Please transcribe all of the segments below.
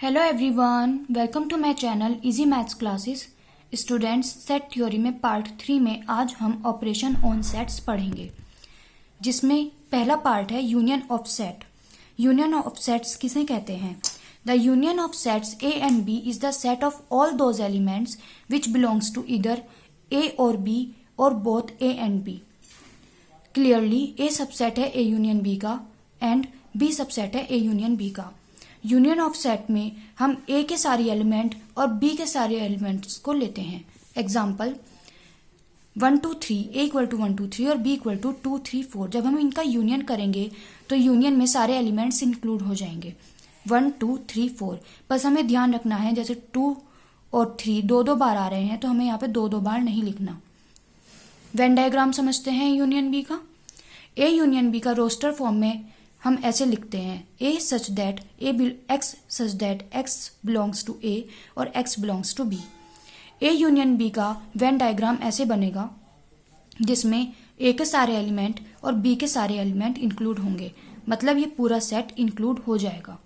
Hello everyone, welcome to my channel easy maths classes. Students, set theory में part 3 में आज हम operation on sets पढ़ेंगे, जिसमें पहला पार्ट है union of set. Union of sets किसे कहते हैं? The union of sets A and B is the set of all those elements which belongs to either A or B or both A and B. Clearly A subset है A union B का and B subset है A union B का। Union of set में हम ए के सारे element और B के सारे एलिमेंट्स को लेते हैं। एग्जाम्पल 1 2 3, ए इक्वल टू 1 2 3 और बी इक्वल टू 2 3 4। जब हम इनका यूनियन करेंगे तो यूनियन में सारे एलिमेंट्स इंक्लूड हो जाएंगे 1 2 3 4। बस हमें ध्यान रखना है, जैसे 2 और 3 दो दो बार आ रहे हैं तो हमें यहाँ पे दो दो बार नहीं लिखना। वेन डायग्राम समझते हैं यूनियन बी का। ए यूनियन बी का रोस्टर फॉर्म में हम ऐसे लिखते हैं A such that x such that x belongs to A or x belongs to B. A union B का वेन डायग्राम ऐसे बनेगा जिसमें ए के सारे एलिमेंट और बी के सारे एलिमेंट इंक्लूड होंगे, मतलब ये पूरा सेट इंक्लूड हो जाएगा।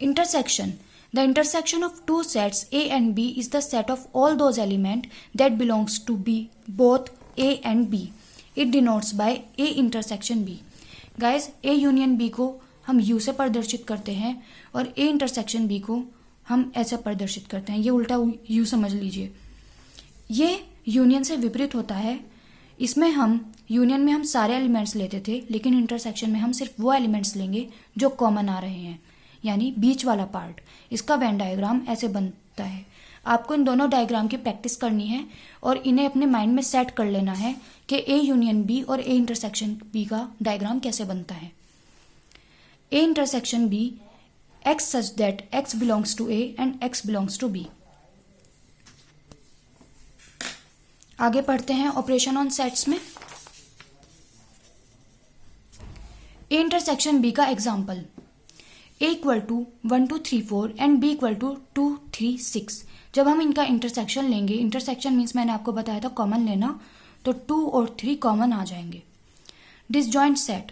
Intersection. The intersection of two sets A and B is the set of all those element that belongs to be both A and B. It denotes by A intersection B. Guys, A union B को हम you से प्रदर्शित करते हैं और A intersection B को हम ऐसे प्रदर्शित करते हैं। ये उल्टा यू समझ लीजिए। ये यूनियन से विपरीत होता है। इसमें हम यूनियन में हम सारे एलिमेंट्स लेते थे, लेकिन इंटरसेक्शन में हम सिर्फ वो एलिमेंट्स लेंगे जो कॉमन आ रहे हैं, यानी बीच वाला पार्ट। इसका वेन डायग्राम ऐसे बनता है। आपको इन दोनों डायग्राम की प्रैक्टिस करनी है और इन्हें अपने माइंड में सेट कर लेना है कि ए यूनियन बी और ए इंटरसेक्शन बी का डायग्राम कैसे बनता है। A intersection B x such that x belongs to A and x belongs to B. आगे पढ़ते हैं ऑपरेशन ऑन सेट्स में। ए इंटरसेक्शन बी का example A equal to 1 2 3 4 and B equal to 2 3 6। जब हम इनका इंटरसेक्शन लेंगे, इंटरसेक्शन मीन्स मैंने आपको बताया था कॉमन लेना, तो 2 और 3 कॉमन आ जाएंगे। डिसजॉइंट सेट,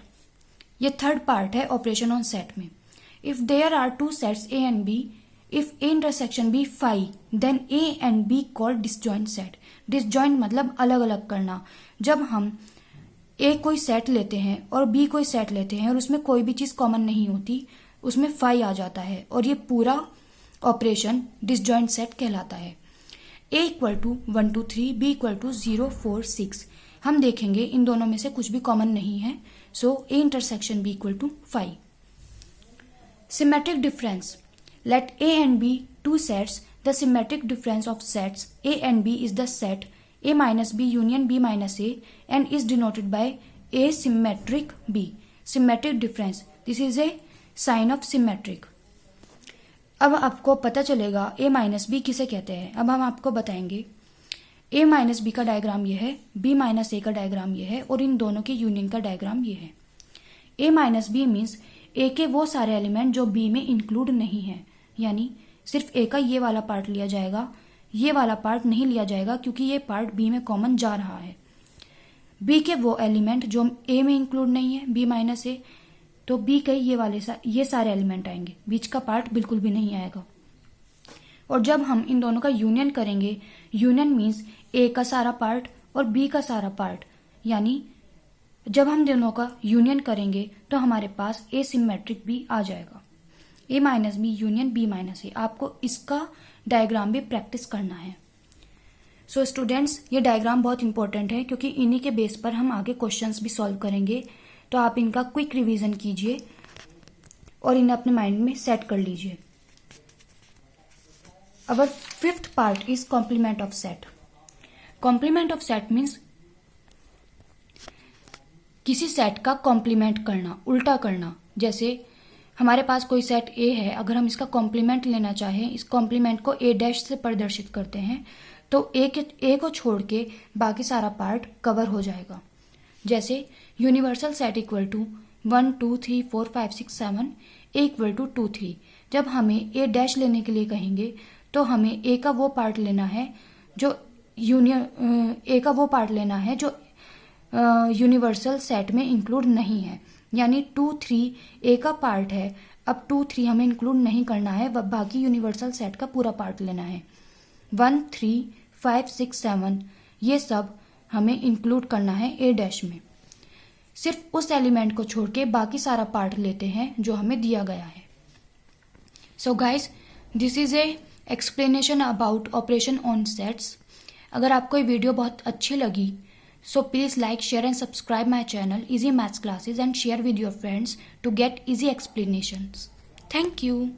ये थर्ड पार्ट है ऑपरेशन ऑन सेट में। If there are two sets A and B, if A intersection B 5, then A and B called disjoint set. Disjoint मतलब अलग अलग करना। जब हम ए कोई सेट लेते हैं और बी कोई सेट लेते हैं और उसमें कोई भी चीज कॉमन नहीं होती, उसमें 5 आ जाता है और ये पूरा ऑपरेशन डिसजॉइंट सेट कहलाता है। A equal to 1 2 3, B equal to 0 4 6। हम देखेंगे इन दोनों में से कुछ भी कॉमन नहीं है, so A intersection B equal to 5। Symmetric difference. Let A and B two sets. The symmetric difference of sets A and B is the set A minus B union B minus A and is denoted by A symmetric B. Symmetric difference, this is a sign of symmetric. अब आपको पता चलेगा ए minus B किसे कहते हैं। अब हम आपको बताएंगे ए माइनस बी का डायग्राम ये है, बी माइनस ए का डायग्राम ये है और इन दोनों के यूनियन का डायग्राम ये है। ए माइनस बी मीन्स ए के वो सारे एलिमेंट जो बी में इंक्लूड नहीं है, यानी सिर्फ ए का ये वाला पार्ट लिया जाएगा, ये वाला पार्ट नहीं लिया जाएगा क्योंकि ये पार्ट बी में कॉमन जा रहा है। बी के वो एलिमेंट जो ए में इंक्लूड नहीं है, बी माइनस ए, तो बी के ये सारे एलिमेंट आएंगे, बीच का पार्ट बिल्कुल भी नहीं आएगा। और जब हम इन दोनों का यूनियन करेंगे, यूनियन मीन्स ए का सारा पार्ट और बी का सारा पार्ट, यानी जब हम दोनों का यूनियन करेंगे तो हमारे पास ए सिमेट्रिक बी आ जाएगा। A minus B union B minus A. आपको इसका डायग्राम भी प्रैक्टिस करना है। सो स्टूडेंट्स, ये डायग्राम बहुत इंपॉर्टेंट है क्योंकि इन्हीं के बेस पर हम आगे क्वेश्चंस भी सॉल्व करेंगे, तो आप इनका क्विक रिवीजन कीजिए और इन्हें अपने माइंड में सेट कर लीजिए। Our fifth part is complement of set. Complement of set means किसी सेट का कॉम्प्लीमेंट करना, उल्टा करना। जैसे हमारे पास कोई सेट ए है, अगर हम इसका कॉम्प्लीमेंट लेना चाहें, इस कॉम्प्लीमेंट को ए डैश से प्रदर्शित करते हैं, तो ए को छोड़ के बाकी सारा पार्ट कवर हो जाएगा। जैसे universal set equal to 1 2 3 4 5 6 7, A equal to 2 3। जब हमें ए डैश लेने के लिए कहेंगे तो हमें ए का वो पार्ट लेना है जो यूनिवर्सल सेट में इंक्लूड नहीं है, यानी 2 3 ए का पार्ट है अब 2, 3 हमें इंक्लूड नहीं करना है, वह बाकी यूनिवर्सल सेट का पूरा पार्ट लेना है। 1, 3, 5, 6, 7 ये सब हमें इंक्लूड करना है ए डैश में। सिर्फ उस एलिमेंट को छोड़ के बाकी सारा पार्ट लेते हैं जो हमें दिया गया है। So guys, this is A explanation about operation on sets. अगर आपको ये वीडियो बहुत अच्छी लगी so please like, share and subscribe my channel Easy Maths Classes and share with your friends to get easy explanations. Thank you.